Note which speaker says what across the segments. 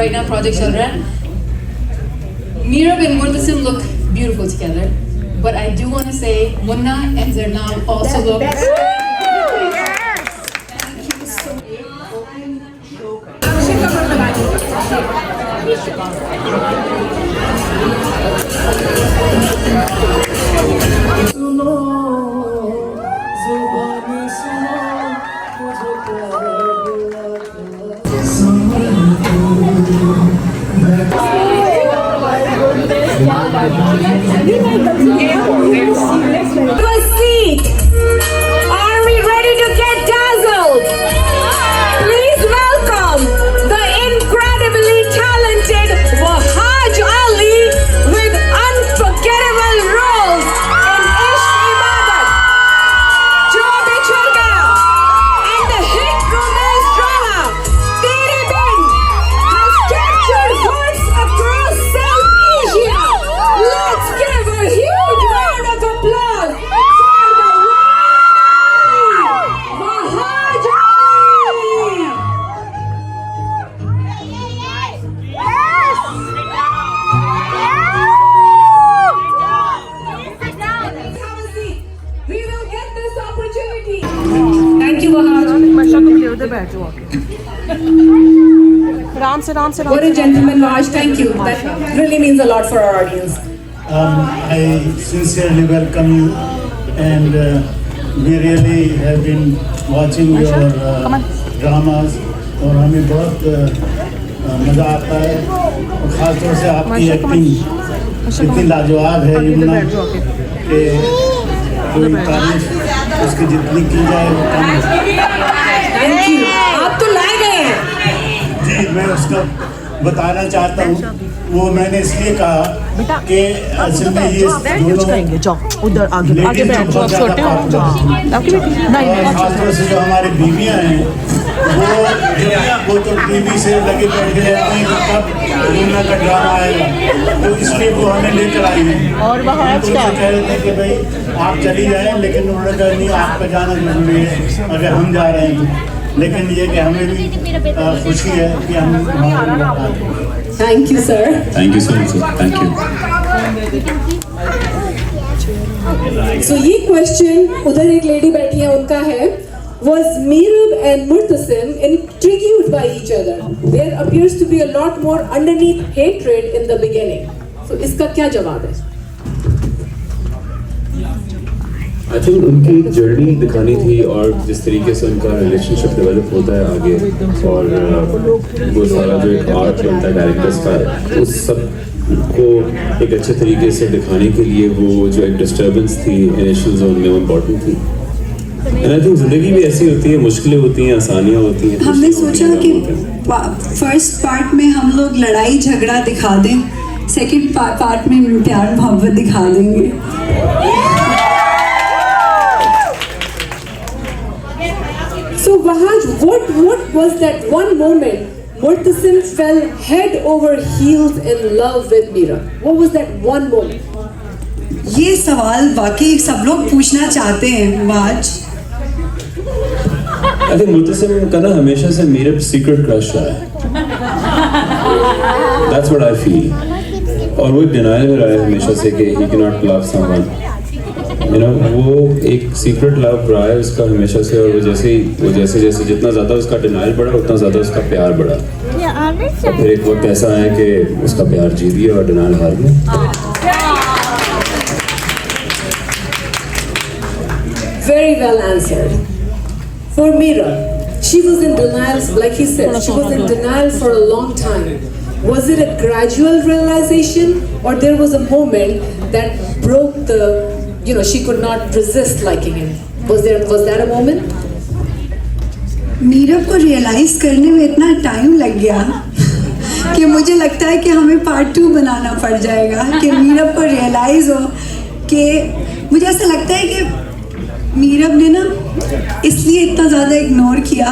Speaker 1: Right now project चल रहा है. Mirab and Murtasim look beautiful together, but I do want to say Munna and Zarnab also look.
Speaker 2: Seat. Are we ready to get dazzled? Please welcome the incredibly talented Wahaj Ali with unforgettable roles in Ishq Ibadat, Jo Bichhad Gaya, and the hit romance drama Tere Bin has captured hearts across South Asia. Let's give a huge round of applause for the Wahaj Ali! Have a seat. We will get this opportunity. Thank you, Wahaj.
Speaker 3: उधर बैठ जाओ आके आराम से
Speaker 2: What a gentleman, Wahaj. Thank you. That really means a lot for our audience.
Speaker 4: I sincerely welcome you, and we really have been watching your dramas, और हमें बहुत मज़ा आता है, और ख़ासतौर से आपकी एक्टिंग इतनी लाजवाब है यमुना कि कोई तारीफ उसकी जितनी की जाए वो कम है।
Speaker 2: Thank you. आप तो लाए गए हैं.
Speaker 4: जी, मैं उसका बताना चाहता हूँ, वो मैंने इसलिए कहा कि असल में ये दोनों
Speaker 3: करेंगे जाओ उधर आगे आगे बैठ जाओ आप छोटे हो आपकी बेटी नहीं
Speaker 4: खासतौर से जो हमारी बीवियां हैं वो तो टीवी से लगे बैठे रहते हैं कि कब यमुना का ड्रामा आएगा, तो इसलिए वो हमें लेकर आई है।
Speaker 3: और वहाँ
Speaker 4: तो कह रहे थे कि भाई आप चली जाएं, लेकिन उन्होंने कहा नहीं, आपका जाना जरूरी है अगर हम जा रहे हैं तो। लेकिन ये कि हमें भी खुशी है कि हम
Speaker 2: Thank you, sir.
Speaker 5: Thank you so much, sir. Thank you.
Speaker 2: So ये क्वेश्चन उधर एक लेडी बैठी है उनका है. Was Mirab and Murtasim intrigued by each other? There appears to be a lot more underneath hatred in the beginning. So इसका क्या जवाब है?
Speaker 5: I think उनकी जर्नी दिखानी थी और जिस तरीके से उनका रिलेशनशिप डेवलप होता है आगे, और वो सारा जो एक आर्ट बनता है डायरेक्टर्स का, उस सब को एक अच्छे तरीके से दिखाने के लिए वो जो एक डिस्टर्बेंस थी इनिशियल जोन में वो इम्पोर्टेंट थी। एंड आई थिंक जिंदगी भी ऐसी होती है, मुश्किलें होती हैं, आसानियाँ होती हैं।
Speaker 6: हमने सोचा कि फर्स्ट पार्ट में हम लोग लड़ाई झगड़ा दिखा दें, सेकंड पार्ट में प्यार मोहब्बत दिखा देंगे।
Speaker 2: So Wahaj, what was that one moment Murtasim fell head over heels in love with Mirab? What was that one moment?
Speaker 6: ये सवाल वाकई सब लोग पूछना चाहते हैं आज।
Speaker 5: आई थिंक मुर्तसिम का ना हमेशा से मेरा सीक्रेट क्रश रहा है। That's what I feel. और वो डिनाइल में रहा है हमेशा से कि he cannot love someone. You know, वो एक सीक्रेट लव रहा है उसका हमेशा से, और वो जैसे जितना ज़्यादा उसका डिनाइल बढ़ा उतना ज़्यादा उसका प्यार बढ़ा। और फिर एक वक्त ऐसा है कि उसका प्यार जीत गया और डिनाइल हार गया।
Speaker 2: Very well answered. For Mirab, she was in denial, like he said, she was in denial for a long time. Was it a gradual realization, or there was a moment that broke the, she could not resist liking him? Was that a moment?
Speaker 6: Meerab को realise करने में इतना time लग गया कि मुझे लगता है कि हमें पार्ट 2 बनाना पड़ जाएगा कि मीरब को रियलाइज हो कि मुझे ऐसा लगता है कि मीरब ने ना इसलिए इतना ज़्यादा इग्नोर किया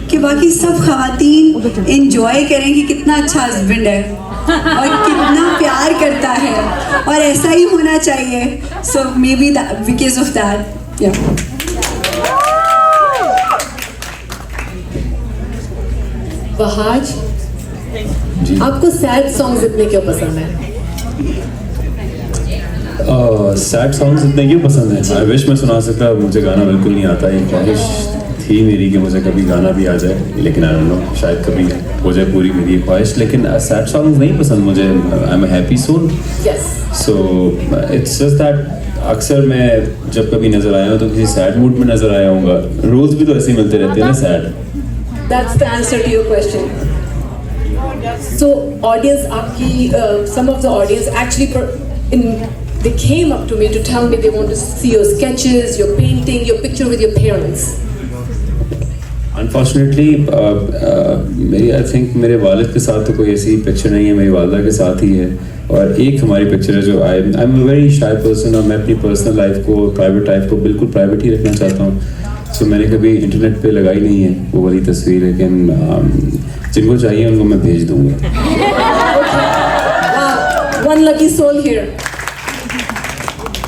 Speaker 6: कि बाकी सब ख़वातीन एंजॉय करें कि कितना अच्छा हस्बैंड है और कितना प्यार करता है, और ऐसा ही होना चाहिए। So may be because of that
Speaker 2: Wahaj,
Speaker 5: ji
Speaker 2: आपको सैड सॉन्ग्स इतने क्यों पसंद है?
Speaker 5: सैड सॉन्ग्स इतने क्यों पसंद है? आई विश मैं सुना सकता, मुझे गाना बिल्कुल नहीं आता। ये ख्वाहिश थी मेरी कि मुझे कभी गाना भी आ जाए, लेकिन आई डोंट नो, शायद कभी हो जाए पूरी मेरी ये ख्वाहिश। लेकिन सैड सॉन्ग्स नहीं पसंद मुझे। I am happy soul, so it's just that अक्सर मैं जब कभी नजर आया हूँ तो किसी सैड मूड में नजर आया हूँगा। रोज भी तो ऐसे ही मिलते रहते हैं ना sad.
Speaker 2: That's the answer to your question. So, audience, some of the audience actually they came up to me to tell me they want to see your sketches, your painting, your picture with your parents.
Speaker 5: Unfortunately मेरी I think मेरे वालिद के साथ तो कोई ऐसी picture नहीं है, मेरी वालदा के साथ ही है। और एक हमारी पिक्चर है जो I am a very shy person, और मैं अपनी पर्सनल लाइफ को, प्राइवेट लाइफ को बिल्कुल प्राइवेट ही रखना चाहता हूँ। सो मैंने कभी इंटरनेट पे लगाई नहीं है वो वाली तस्वीर, लेकिन जिनको चाहिए उनको मैं भेज दूँगा।
Speaker 2: One lucky soul here.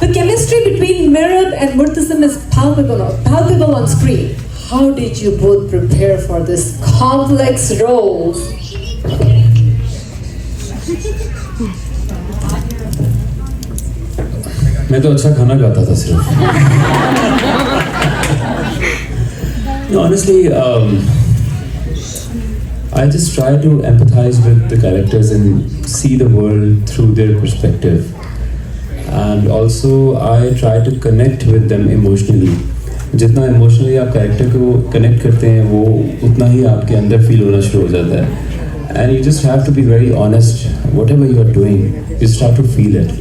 Speaker 2: The chemistry between Mirab and Murtasim is palpable on screen. How did you both prepare for this complex role?
Speaker 5: मैं तो अच्छा खाना खाता था सिर्फ। Honestly, I just try to empathize with the characters and see the world through their perspective. And also, I try to connect with them emotionally. जितना emotionally आप character को कनेक्ट करते हैं वो उतना ही आपके अंदर फील होना शुरू हो जाता है। And you just have to be very honest, whatever you are doing you just have to feel it.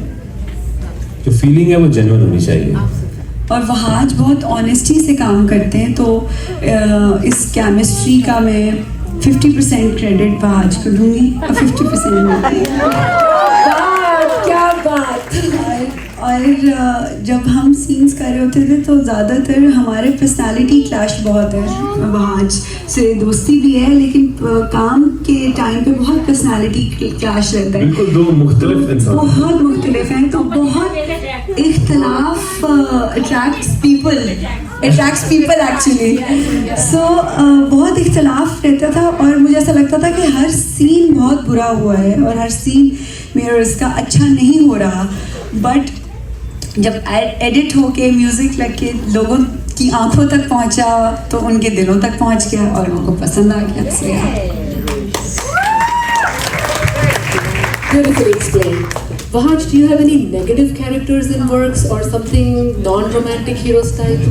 Speaker 5: जो फीलिंग है वो जेन्युइन होनी चाहिए।
Speaker 6: और वहाज बहुत ऑनेस्टी से काम करते हैं, तो इस केमिस्ट्री का मैं 50% क्रेडिट वहाज को दूंगी और 50%
Speaker 2: क्या बात।
Speaker 6: और जब हम सीन्स कर रहे होते थे तो ज़्यादातर हमारे पर्सनालिटी क्लैश बहुत है। वहाज से दोस्ती भी है, लेकिन काम के टाइम पे बहुत पर्सनालिटी क्लैश रहता है।
Speaker 5: बिल्कुल दो मुख्तलिफ इंसान,
Speaker 6: बहुत मुख्तलिफ हैं, तो बहुत इख्तलाफ अट्रैक्ट्स पीपल एक्चुअली। सो बहुत इख्तलाफ रहता था और मुझे ऐसा लगता था कि हर सीन बहुत बुरा हुआ है और हर सीन मेरा इसका अच्छा नहीं हो रहा। बट जब एडिट होके म्यूजिक लग के लोगों की आंखों तक पहुंचा तो उनके दिलों तक पहुंच गया और उनको पसंद आ गया। So yeah.
Speaker 2: Beautifully explained. Vahaj, do you have any negative characters in works or something non-romantic hero style?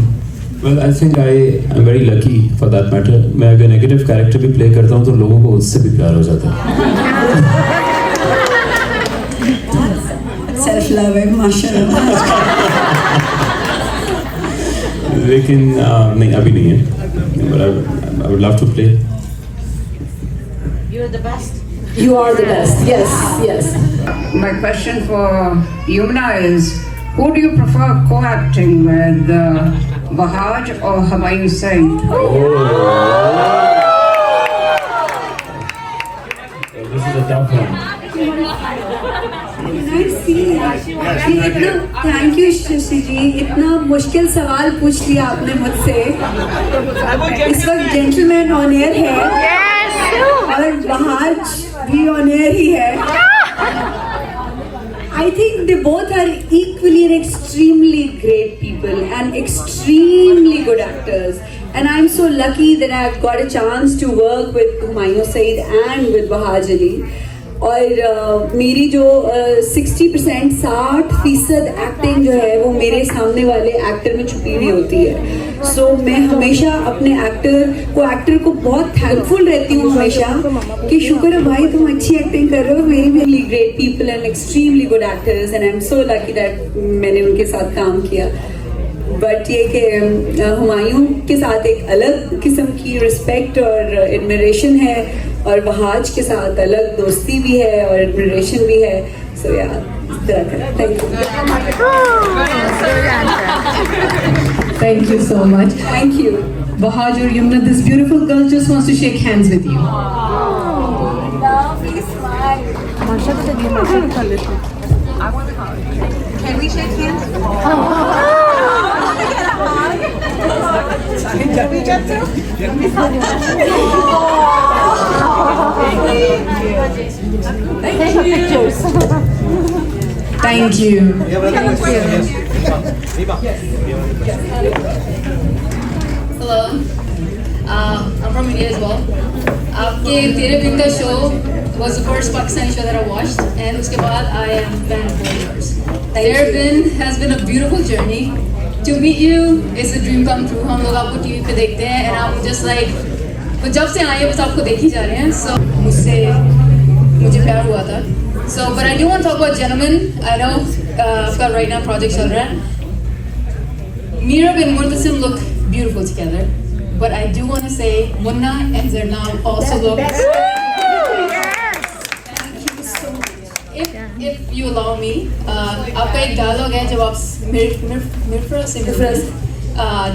Speaker 5: Well, I think I am very lucky for that matter. मैं अगर नेगेटिव कैरेक्टर भी प्ले करता हूँ तो लोगों को उससे भी प्यार हो जाता है।
Speaker 6: सेल्फ लव है माशाल्लाह।
Speaker 5: लेकिन नहीं, अभी नहीं है। But I would love to play.
Speaker 2: You are the best. Yes.
Speaker 7: My question for Yumna is, who do you prefer co-acting with, Vahaj or Humayun Saeed?
Speaker 5: This is a tough one.
Speaker 2: Thank you Shashi ji, इतना मुश्किल सवाल पूछ लिया आपने मुझसे। इस वक्त gentleman on air है और वहाज भी ऑन एयर ही है। I think they both are equally and extremely great people and extremely good actors. And I'm so lucky that I've got a chance to work with Humayun Saeed and with Vahaj Ali. और मेरी जो 60% acting जो है वो मेरे सामने वाले actor में छुपी हुई होती है। सो मैं हमेशा अपने एक्टर को बहुत थैंकफुल रहती हूँ हमेशा कि शुक्र है भाई तुम अच्छी एक्टिंग कर रहे हो। Very great people and extremely good actors and I am so lucky that मैंने उनके साथ काम किया। बट ये कि हुमायूं के साथ एक अलग किस्म की रिस्पेक्ट और एडमिरेशन है और वहाज के साथ अलग दोस्ती भी है और एडमिरेशन भी है। सो यार इस तरह का
Speaker 1: Thank you so much.
Speaker 2: Thank you.
Speaker 1: Vahaj or Yumna, this beautiful girl just wants to shake hands with you.
Speaker 6: Can we shake hands?
Speaker 1: Thank you. Hello. I'm from India as well. आपके तेरे बिन का show was the first Pakistani show that I watched, and उसके बाद I am fan of yours. Teरे bin has been a beautiful journey. To meet you is a dream come true. हम लोग आपको TV पे देखते हैं, and I'm just like, तो जब से आए बस आपको देख ही जा रहे हैं. So मुझे प्यार हुआ था. So, but I do want to talk about Gentlemen. I know आपका right now project चल रहा है. Meerab and Murtasim look beautiful together, but I do want to say Munna and Zarnam also look. If you allow me, आपका एक dialogue है जब आप मिर्फरा से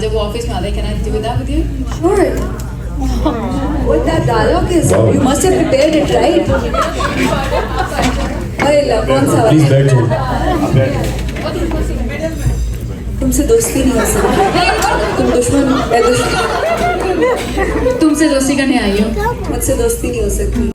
Speaker 1: जब वो ऑफिस में आते हैं. Can I do that with you?
Speaker 2: Sure. What that dialogue is, you must have prepared it, right? अरे कौन सा वाला?
Speaker 5: Please बैठ जाओ.
Speaker 2: तुमसे दोस्ती नहीं हो सकती. तुम दुश्मन, मैं दुश्मन.
Speaker 1: तुमसे दोस्ती करने आई हूँ.
Speaker 2: मुझसे दोस्ती नहीं हो सकती.